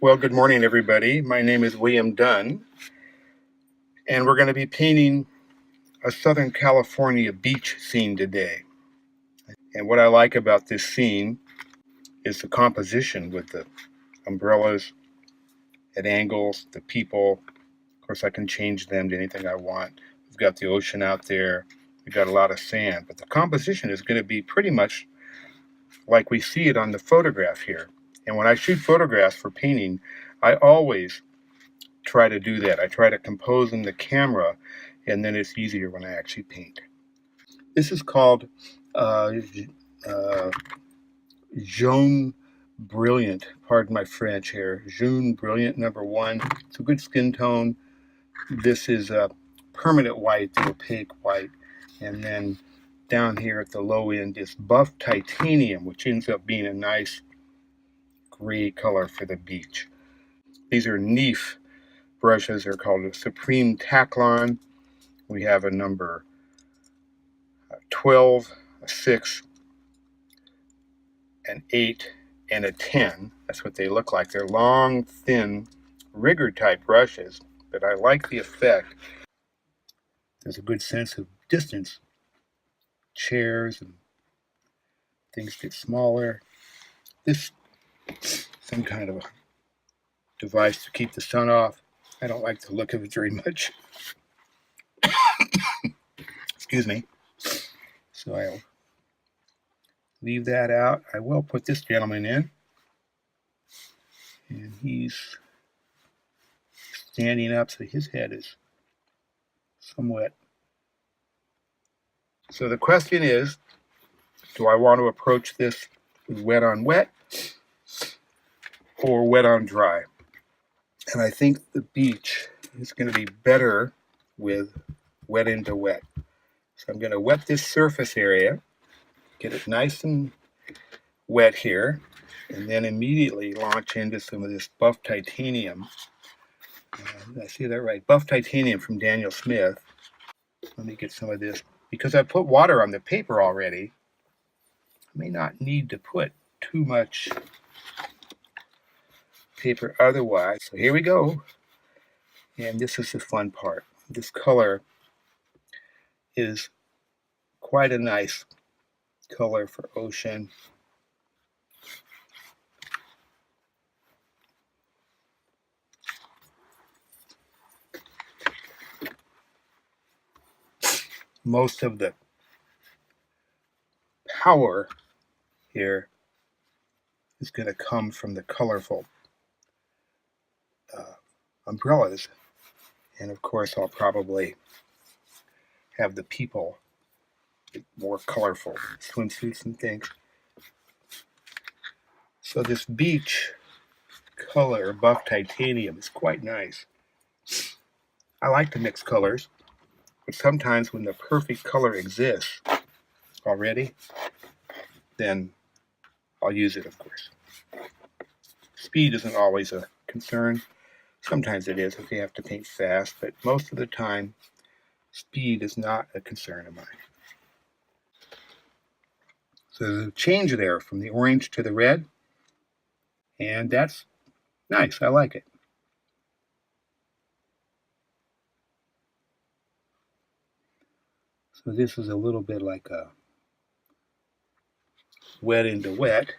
Well, good morning, everybody. My name is William Dunn, and we're going to be painting a Southern California beach scene today. And what I like about this scene is the composition with the umbrellas at angles, the people. Of course, I can change them to anything I want. We've got the ocean out there. We've got a lot of sand, but the composition is going to be pretty much like we see it on the photograph here. And when I shoot photographs for painting, I always try to do that. I try to compose in the camera, and then it's easier when I actually paint. This is called uh, uh, Jaune Brilliant. Pardon my French here. Jaune Brilliant #1. It's a good skin tone. This is a permanent white, the opaque white. And then down here at the low end is buff titanium, which ends up being a nice gray color for the beach. These are Neef brushes. They're called a Supreme Taklon. We have a number 12, a 6, an 8, and a 10. That's what they look like. They're long, thin, rigger type brushes, but I like the effect. There's a good sense of distance. Chairs and things get smaller. This some kind of a device to keep the sun off. I don't like the look of it very much. Excuse me. So I'll leave that out. I will put this gentleman in. And he's standing up, so his head is somewhat. So the question is, do I want to approach this with wet on wet or wet on dry? And I think the beach is going to be better with wet into wet. So I'm going to wet this surface area, get it nice and wet here, and then immediately launch into some of this buff titanium. Did I see that right? Buff titanium from Daniel Smith. Let me get some of this. Because I put water on the paper already, I may not need to put too much paper otherwise. So here we go. And this is the fun part. This color is quite a nice color for ocean. Most of the power here is going to come from the colorful umbrellas. And of course, I'll probably have the people more colorful swimsuits and things. So this beach color, buff titanium, is quite nice. I like to mix colors, but sometimes when the perfect color exists already, then I'll use it, of course. Speed isn't always a concern. Sometimes it is if you have to paint fast, but most of the time, speed is not a concern of mine. So there's a change there from the orange to the red, and that's nice. I like it. So this is a little bit like a wet into wet.